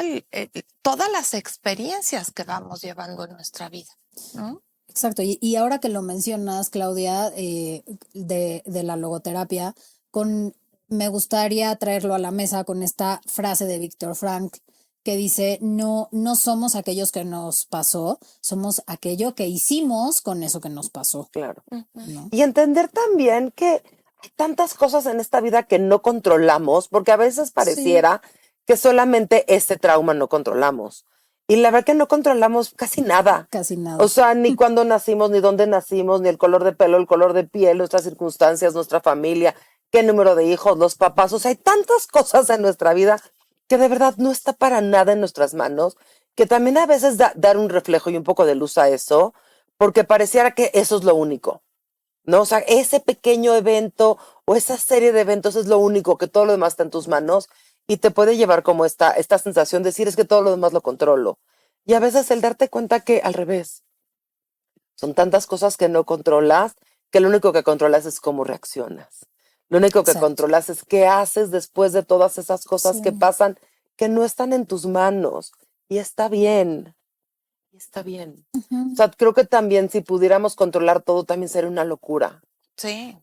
todas las experiencias que vamos llevando en nuestra vida, ¿no? Exacto. Y ahora que lo mencionas, Claudia, de la logoterapia, me gustaría traerlo a la mesa con esta frase de Viktor Frankl que dice, no somos aquellos que nos pasó, somos aquello que hicimos con eso que nos pasó. Claro. ¿No? Y entender también que hay tantas cosas en esta vida que no controlamos, porque a veces pareciera que solamente este trauma no controlamos. Y la verdad que no controlamos casi nada. Casi nada. O sea, ni cuándo nacimos, ni dónde nacimos, ni el color de pelo, el color de piel, nuestras circunstancias, nuestra familia, qué número de hijos, los papás. O sea, hay tantas cosas en nuestra vida que de verdad no está para nada en nuestras manos, que también a veces dar un reflejo y un poco de luz a eso, porque pareciera que eso es lo único, ¿no? O sea, ese pequeño evento o esa serie de eventos es lo único, que todo lo demás está en tus manos y te puede llevar como esta sensación de decir es que todo lo demás lo controlo. Y a veces el darte cuenta que al revés, son tantas cosas que no controlas, que lo único que controlas es cómo reaccionas. Lo único que Exacto. controlas es qué haces después de todas esas cosas Sí. que pasan, que no están en tus manos. Y está bien. Y está bien. Ujú. O sea, creo que también si pudiéramos controlar todo, también sería una locura. Sí,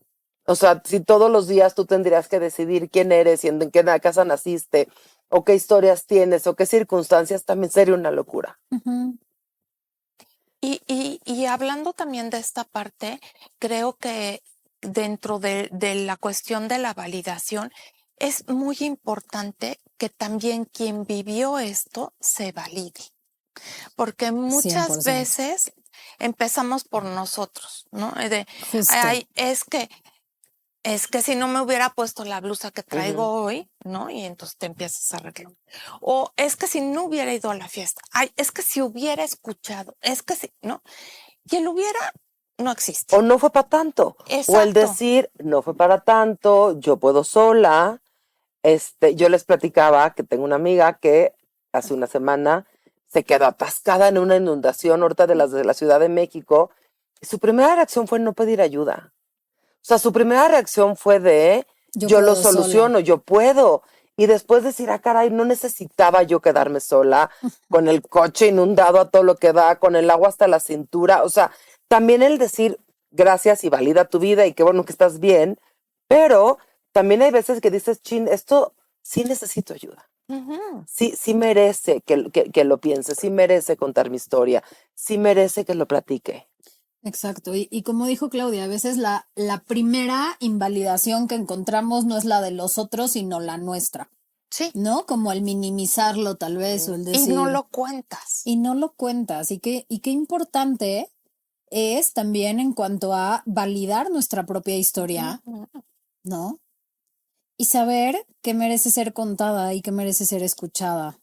O sea, si todos los días tú tendrías que decidir quién eres y en qué casa naciste, o qué historias tienes, o qué circunstancias, también sería una locura. Ujú. y hablando también de esta parte, creo que dentro de la cuestión de la validación, es muy importante que también quien vivió esto se valide. Porque muchas 100%. veces empezamos por nosotros, ¿no? Justo. Ay, es que si no me hubiera puesto la blusa que traigo hoy, ¿no? Y entonces te empiezas a arreglar. O es que si no hubiera ido a la fiesta, ay, es que si hubiera escuchado, es que si, ¿no? Y el hubiera no existe. O no fue para tanto. Exacto. O el decir, no fue para tanto, yo puedo sola. Yo les platicaba que tengo una amiga que hace una semana se quedó atascada en una inundación ahorita de la Ciudad de México. Y su primera reacción fue no pedir ayuda. O sea, su primera reacción fue de yo lo puedo soluciono, sola. yo puedo. Y después decir, ah, caray, no necesitaba yo quedarme sola, con el coche inundado a todo lo que da, con el agua hasta la cintura. O sea, también el decir gracias y valida tu vida y qué bueno que estás bien, pero también hay veces que dices, chin, esto sí necesito ayuda. Ujú. Sí merece que lo piense, sí merece contar mi historia, sí merece que lo platique. Exacto. Y como dijo Claudia, a veces la primera invalidación que encontramos no es la de los otros, sino la nuestra, Sí. ¿no? Como el minimizarlo tal vez, o el Y decir. no lo cuentas. Y no lo cuentas. Y qué importante es también en cuanto a validar nuestra propia historia, Ujú. ¿no? Y saber que merece ser contada y que merece ser escuchada,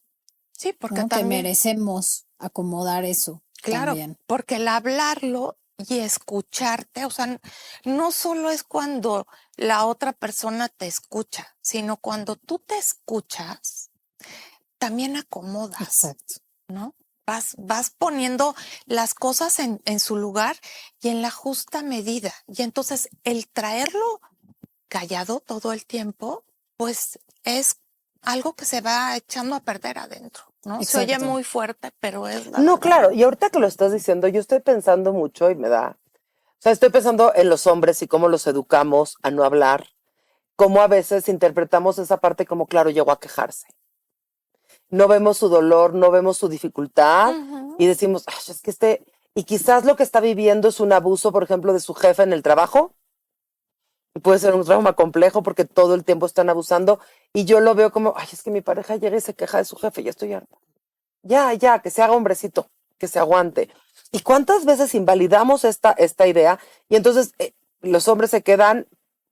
Sí, porque ¿no? Que también, merecemos acomodar eso claro, también. porque el hablarlo y escucharte, o sea, no solo es cuando la otra persona te escucha, sino cuando tú te escuchas, también acomodas, Exacto. ¿no? Vas poniendo las cosas en su lugar y en la justa medida. Y entonces el traerlo callado todo el tiempo, pues es algo que se va echando a perder adentro, ¿no? Se oye Exacto. muy fuerte, pero es la No, verdad. claro, y ahorita que lo estás diciendo, yo estoy pensando mucho y me da, o sea, estoy pensando en los hombres y cómo los educamos a no hablar, cómo a veces interpretamos esa parte como, claro, llegó a quejarse. No vemos su dolor, no vemos su dificultad y decimos, ay, es que y quizás lo que está viviendo es un abuso, por ejemplo, de su jefe en el trabajo. Y puede ser un trauma complejo porque todo el tiempo están abusando. Y yo lo veo como, ay, es que mi pareja llega y se queja de su jefe, ya estoy harta. Ya, que se haga hombrecito, que se aguante. ¿Y cuántas veces invalidamos esta idea? Y entonces los hombres se quedan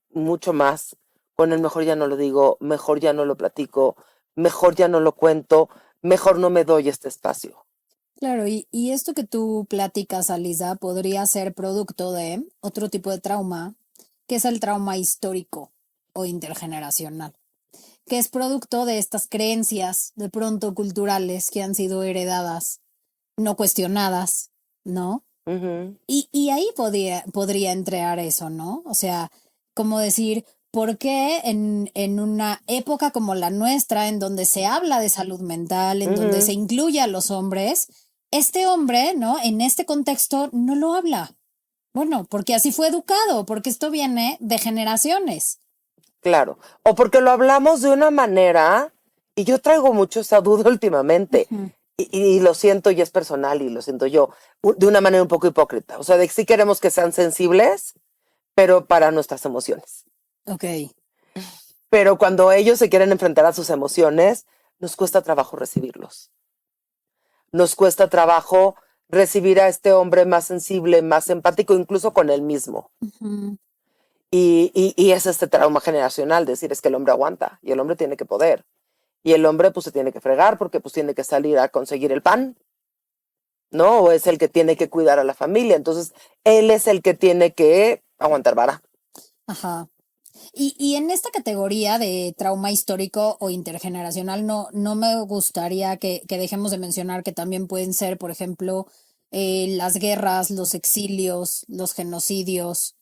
mucho más con el mejor ya no lo digo, mejor ya no lo platico, mejor ya no lo cuento, mejor no me doy este espacio. Claro, y esto que tú platicas, Alisa, podría ser producto de otro tipo de trauma, que es el trauma histórico o intergeneracional, que es producto de estas creencias de pronto culturales que han sido heredadas, no cuestionadas, ¿no? Ujú. Y ahí podría entrar eso, ¿no? O sea, como decir, ¿por qué en una época como la nuestra, en donde se habla de salud mental, en donde se incluye a los hombres, este hombre, ¿no? En este contexto no lo habla? Bueno, porque así fue educado, porque esto viene de generaciones. Claro. O porque lo hablamos de una manera, y yo traigo mucho esa duda últimamente, Ujú. y lo siento y es personal y lo siento yo, de una manera un poco hipócrita. O sea, de que sí queremos que sean sensibles, pero para nuestras emociones. Ok. Pero cuando ellos se quieren enfrentar a sus emociones, nos cuesta trabajo recibirlos. Nos cuesta trabajo recibir a este hombre más sensible, más empático, incluso con él mismo. Ujú. Y es este trauma generacional, decir, es que el hombre aguanta y el hombre tiene que poder. Y el hombre pues se tiene que fregar porque pues tiene que salir a conseguir el pan, ¿no? O es el que tiene que cuidar a la familia. Entonces, él es el que tiene que aguantar vara. Ajá. Y en esta categoría de trauma histórico o intergeneracional, no me gustaría que dejemos de mencionar que también pueden ser, por ejemplo, las guerras, los exilios, los genocidios,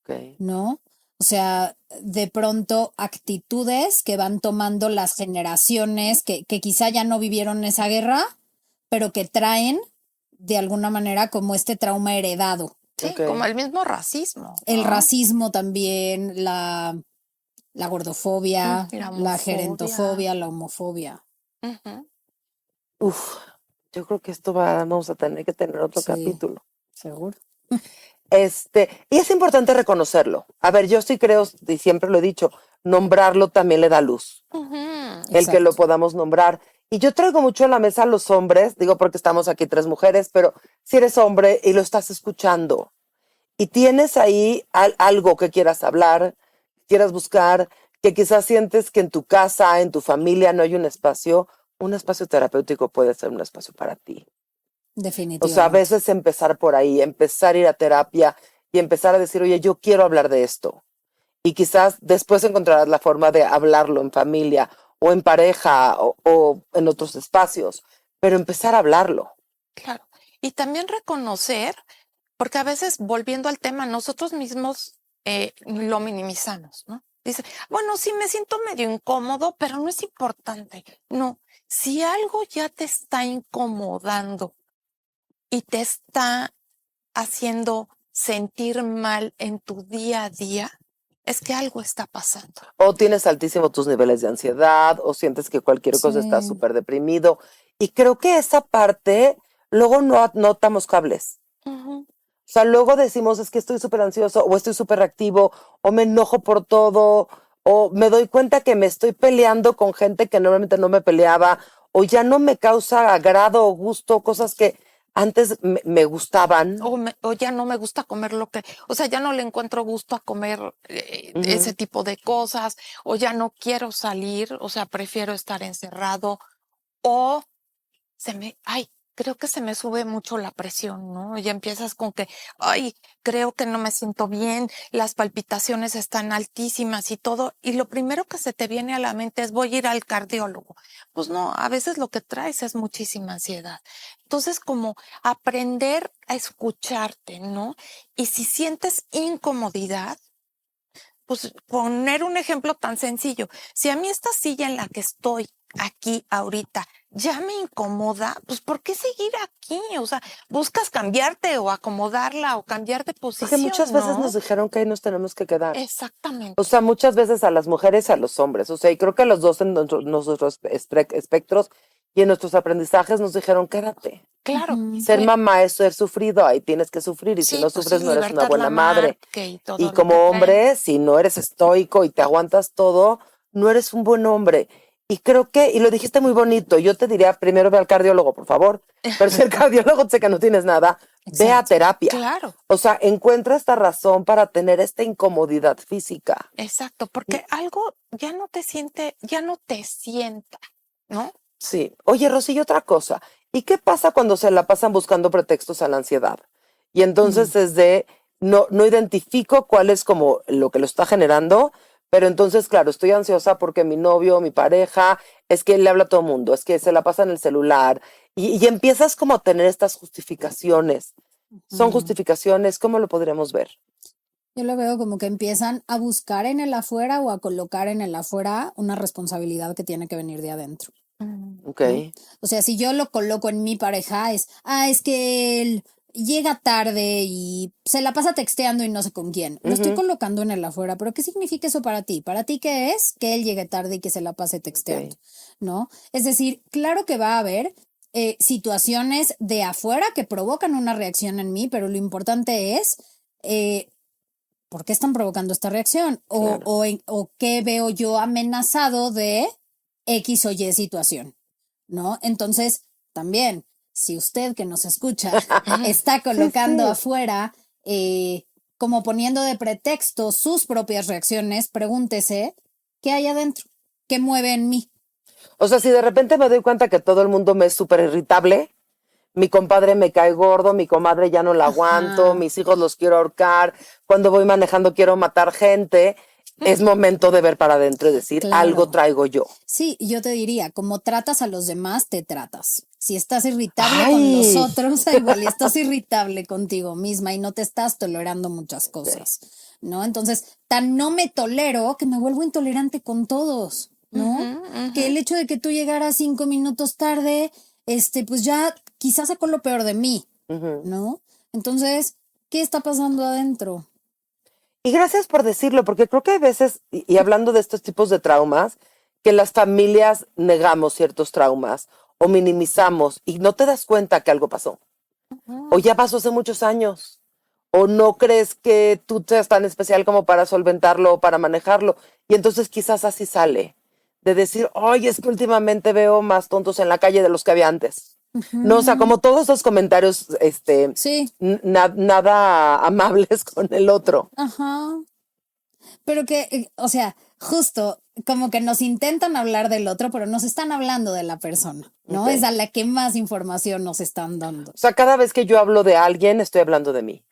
Okay. ¿no? O sea, de pronto actitudes que van tomando las generaciones que quizá ya no vivieron esa guerra, pero que traen de alguna manera como este trauma heredado. Sí, como Okay. el mismo racismo, El ¿no? racismo también, la gordofobia, La la homofobia. gerentofobia, la homofobia. Ujú. Uf, yo creo que vamos a tener que tener otro Sí, capítulo. seguro. Y es importante reconocerlo. A ver, yo sí creo, y siempre lo he dicho, nombrarlo también le da luz. Ujú. El que lo Exacto. podamos nombrar. Y yo traigo mucho a la mesa a los hombres, digo porque estamos aquí 3 mujeres, pero si eres hombre y lo estás escuchando y tienes ahí algo que quieras hablar, quieras buscar, que quizás sientes que en tu casa, en tu familia no hay un espacio terapéutico puede ser un espacio para ti. O sea, a Definitivamente. veces empezar por ahí, empezar a ir a terapia y empezar a decir, oye, yo quiero hablar de esto. Y quizás después encontrarás la forma de hablarlo en familia o en pareja o en otros espacios, pero empezar a hablarlo. Claro. Y también reconocer, porque a veces volviendo al tema, nosotros mismos lo minimizamos, ¿no? Dice, bueno, sí me siento medio incómodo, pero no es importante. No, si algo ya te está incomodando y te está haciendo sentir mal en tu día a día, es que algo está pasando. O tienes altísimos tus niveles de ansiedad, o sientes que cualquier cosa está Sí. súper deprimido. Y creo que esa parte, luego no atamos cables. Ujú. O sea, luego decimos, es que estoy súper ansioso, o estoy súper reactivo, o me enojo por todo, o me doy cuenta que me estoy peleando con gente que normalmente no me peleaba, o ya no me causa agrado o gusto, cosas que antes me gustaban. O ya no me gusta comer o sea, ya no le encuentro gusto a comer ese Ujú. tipo de cosas, o ya no quiero salir, o sea, prefiero estar encerrado, o creo que se me sube mucho la presión, ¿no? Ya empiezas con que, ay, creo que no me siento bien, las palpitaciones están altísimas y todo, y lo primero que se te viene a la mente es voy a ir al cardiólogo. Pues no, a veces lo que traes es muchísima ansiedad. Entonces, como aprender a escucharte, ¿no? Y si sientes incomodidad, pues poner un ejemplo tan sencillo. Si a mí esta silla en la que estoy aquí ahorita ya me incomoda, pues ¿por qué seguir aquí? O sea, buscas cambiarte o acomodarla o cambiar de Porque posición, muchas veces ¿no? nos dijeron que ahí nos tenemos que quedar. O Exactamente. sea, muchas veces a las mujeres y a los hombres. O sea, y creo que a los dos en nuestros espectros y en nuestros aprendizajes nos dijeron, quédate. Claro. Ujú. Ser mamá es ser sufrido, ahí tienes que sufrir. Y si Sí, no pues sufres, sí, no eres una libertad buena la madre. marca y todo Y lo como que trae. hombre, si no eres estoico y te aguantas todo, no eres un buen hombre. Y creo que, y lo dijiste muy bonito, yo te diría, primero ve al cardiólogo, por favor. Pero si el cardiólogo sé que no tienes nada, ve a Exacto. terapia. Claro, O sea, encuentra esta razón para tener esta incomodidad física. exacto, porque algo ya no te sienta, ¿no? Sí. Oye, Rosy, y otra cosa. ¿Y qué pasa cuando se la pasan buscando pretextos a la ansiedad? Y entonces es de, no identifico cuál es como lo que lo está generando, pero entonces, claro, estoy ansiosa porque mi novio, mi pareja, es que le habla a todo mundo, es que se la pasa en el celular. Y empiezas como a tener estas justificaciones. Son Ujú. justificaciones, ¿cómo lo podríamos ver? Yo lo veo como que empiezan a buscar en el afuera o a colocar en el afuera una responsabilidad que tiene que venir de adentro, Ok. ¿no? O sea, si yo lo coloco en mi pareja, es que él llega tarde y se la pasa texteando y no sé con quién. Lo estoy Ujú. colocando en el afuera, pero ¿qué significa eso para ti? ¿Para ti qué es? Que él llegue tarde y que se la pase texteando, Ok. ¿no? Es decir, claro que va a haber situaciones de afuera que provocan una reacción en mí, pero lo importante es ¿por qué están provocando esta reacción? Claro. O qué veo yo amenazado de X o Y situación, ¿no? Entonces, también, si usted que nos escucha está Sí, colocando sí. afuera, como poniendo de pretexto sus propias reacciones, pregúntese, ¿qué hay adentro? ¿Qué mueve en mí? O sea, si de repente me doy cuenta que todo el mundo me es súper irritable, mi compadre me cae gordo, mi comadre ya no la aguanto, Ajá, mis hijos los quiero ahorcar, cuando voy manejando quiero matar gente, es momento de ver para adentro y decir, algo claro. traigo yo. Sí, yo te diría, como tratas a los demás, te tratas. Si estás irritable con los Ay, otros, igual y estás irritable contigo misma y no te estás tolerando muchas ok. cosas, ¿no? Entonces, tan no me tolero que me vuelvo intolerante con todos, ¿no? Ujú, Que ujú. el hecho de que tú llegaras 5 minutos tarde, pues ya quizás sacó lo peor de mí, Ujú. ¿no? Entonces, ¿qué está pasando adentro? Y gracias por decirlo, porque creo que hay veces, y hablando de estos tipos de traumas, que las familias negamos ciertos traumas o minimizamos y no te das cuenta que algo pasó. O ya pasó hace muchos años. O no crees que tú seas tan especial como para solventarlo o para manejarlo. Y entonces quizás así sale. De decir, oye, es que últimamente veo más tontos en la calle de los que había antes. No, o sea, Ujú. como todos esos comentarios, Sí, nada amables con el otro. ajá. Pero que, o sea, justo como que nos intentan hablar del otro, pero nos están hablando de la persona, ¿no? Ok. Es a la que más información nos están dando. O sea, cada vez que yo hablo de alguien, estoy hablando de mí.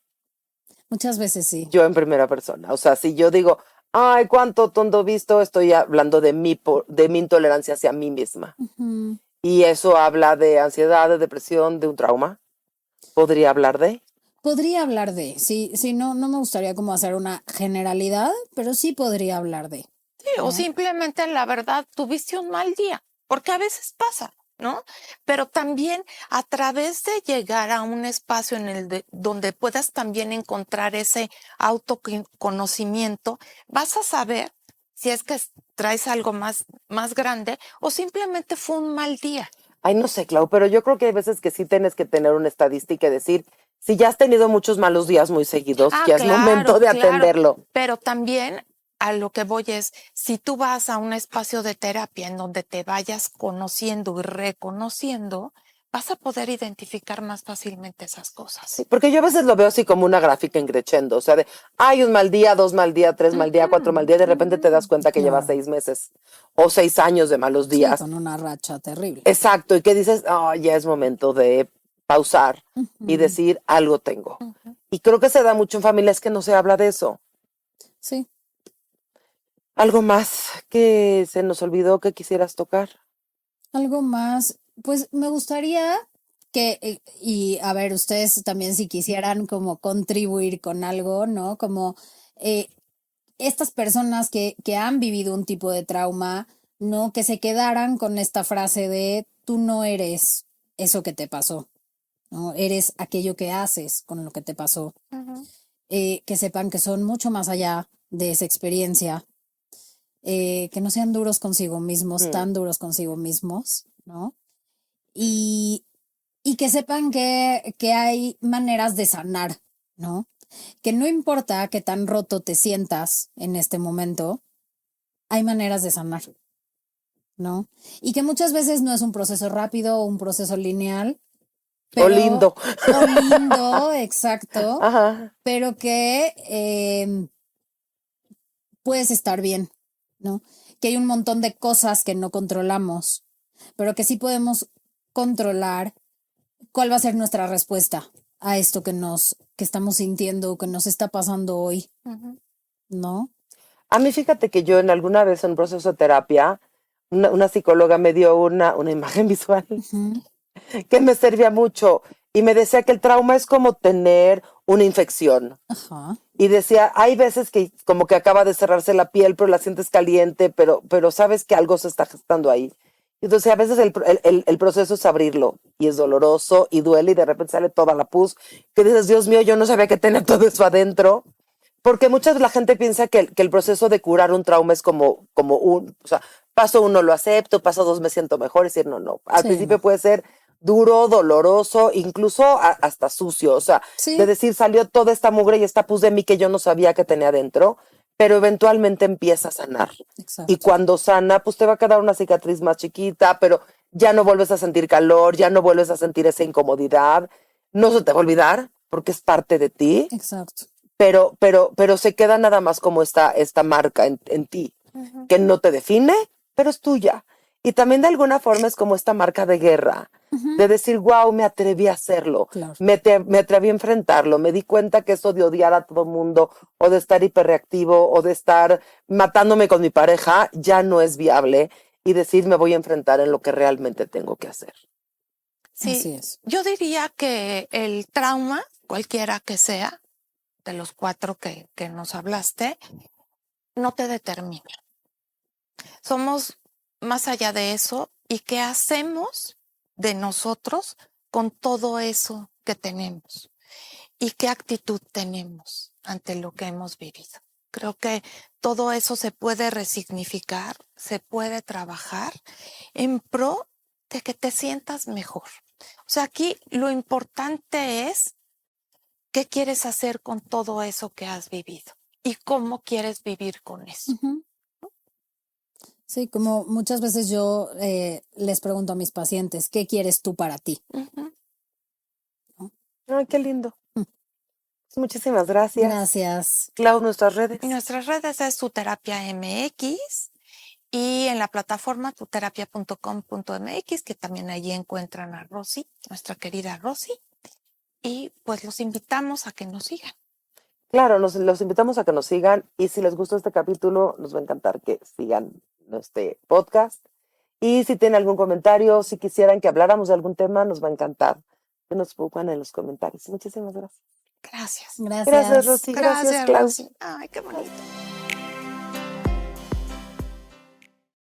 Muchas veces sí. Yo en primera persona. O sea, si yo digo, ay, cuánto tonto visto, estoy hablando de mí, de mi intolerancia hacia mí misma. Ujú. Y eso habla de ansiedad, de depresión, de un trauma. ¿Podría hablar de? Podría hablar de, sí, sí, no, no me gustaría como hacer una generalidad, pero sí podría hablar de, Sí, o ¿no? simplemente la verdad tuviste un mal día, porque a veces pasa, ¿no? Pero también a través de llegar a un espacio donde puedas también encontrar ese autoconocimiento, vas a saber si es que traes algo más grande o simplemente fue un mal día. Ay, no sé, Clau, pero yo creo que hay veces que sí tienes que tener una estadística y decir, si ya has tenido muchos malos días muy seguidos, Ah, ya es momento claro, de claro. atenderlo. Pero también a lo que voy es, si tú vas a un espacio de terapia en donde te vayas conociendo y reconociendo, vas a poder identificar más fácilmente esas Sí, cosas. porque yo a veces lo veo así como una gráfica increchendo, o sea, de, hay un mal día, dos mal día, tres mal día, cuatro mal Ujú, día, de repente te das ujú. cuenta que llevas Claro. 6 meses o 6 años de malos Sí, días. con una racha terrible. Exacto, y que dices, oh, ya es momento de pausar y Ujú. decir, algo tengo. Ujú. Y creo que se da mucho en familias que no se habla de eso. Sí, Algo más que se nos olvidó que quisieras tocar. algo más, pues me gustaría que, y a ver, ustedes también si quisieran como contribuir con algo, ¿no? Como eh, estas personas que han vivido un tipo de trauma, ¿no? Que se quedaran con esta frase de tú no eres eso que te pasó, ¿no? Eres aquello que haces con lo que te pasó. Que sepan que son mucho más allá de esa experiencia, que no sean duros consigo mismos, tan duros consigo mismos, ¿no? Y que sepan que hay maneras de sanar, ¿no? Que no importa qué tan roto te sientas en este momento, hay maneras de sanar, ¿no? Y que muchas veces no es un proceso rápido o un proceso lineal. O lindo. O lindo, exacto. Ajá. Pero que puedes estar bien, ¿no? Que hay un montón de cosas que no controlamos, pero que sí podemos controlar cuál va a ser nuestra respuesta a esto que estamos sintiendo, que nos está pasando hoy, ¿no? A mí fíjate que yo en alguna vez en un proceso de terapia, una psicóloga me dio una imagen visual que me servía mucho y me decía que el trauma es como tener una infección. Ajá. Y decía, hay veces que como que acaba de cerrarse la piel, pero la sientes caliente, pero sabes que algo se está gestando ahí. Entonces a veces el proceso es abrirlo y es doloroso y duele y de repente sale toda la pus, que dices, Dios mío, yo no sabía que tenía todo eso adentro. Porque muchas de la gente piensa que el proceso de curar un trauma es como o sea, paso 1 lo acepto, paso 2 me siento mejor, y decir, no. Al principio puede ser duro, doloroso, incluso hasta sucio, o sea, de decir, salió toda esta mugre y esta pus de mí que yo no sabía que tenía dentro, pero eventualmente empieza a sanar. Exacto. Y cuando sana, pues te va a quedar una cicatriz más chiquita, pero ya no vuelves a sentir calor, ya no vuelves a sentir esa incomodidad, no se te va a olvidar, porque es parte de ti. Exacto. Pero se queda nada más como esta marca en ti, que no te define, pero es tuya. Y también de alguna forma es como esta marca de guerra, de decir, wow, me atreví a hacerlo, Claro. me atreví a enfrentarlo, me di cuenta que eso de odiar a todo mundo, o de estar hiperreactivo, o de estar matándome con mi pareja, ya no es viable, y decir, me voy a enfrentar en lo que realmente tengo que hacer. Sí, así es. Yo diría que el trauma, cualquiera que sea, de los 4 que nos hablaste, no te determina. Somos más allá de eso, y qué hacemos de nosotros con todo eso que tenemos y qué actitud tenemos ante lo que hemos vivido. Creo que todo eso se puede resignificar, se puede trabajar en pro de que te sientas mejor. O sea, aquí lo importante es qué quieres hacer con todo eso que has vivido y cómo quieres vivir con eso. Sí, como muchas veces yo les pregunto a mis pacientes, ¿qué quieres tú para ti? Ay, qué lindo. Muchísimas gracias. Gracias. Clau, nuestras redes. Y nuestras redes es Tuterapia MX y en la plataforma tuterapia.com.mx, que también allí encuentran a Rosy, nuestra querida Rosy. Y pues los invitamos a que nos sigan. Claro, los invitamos a que nos sigan y si les gustó este capítulo, nos va a encantar que sigan este podcast. Y si tienen algún comentario, si quisieran que habláramos de algún tema, nos va a encantar que nos pongan en los comentarios. Muchísimas gracias. Gracias. Gracias. Gracias, Rosy. Gracias, Clau. Rosy. Ay, qué bonito.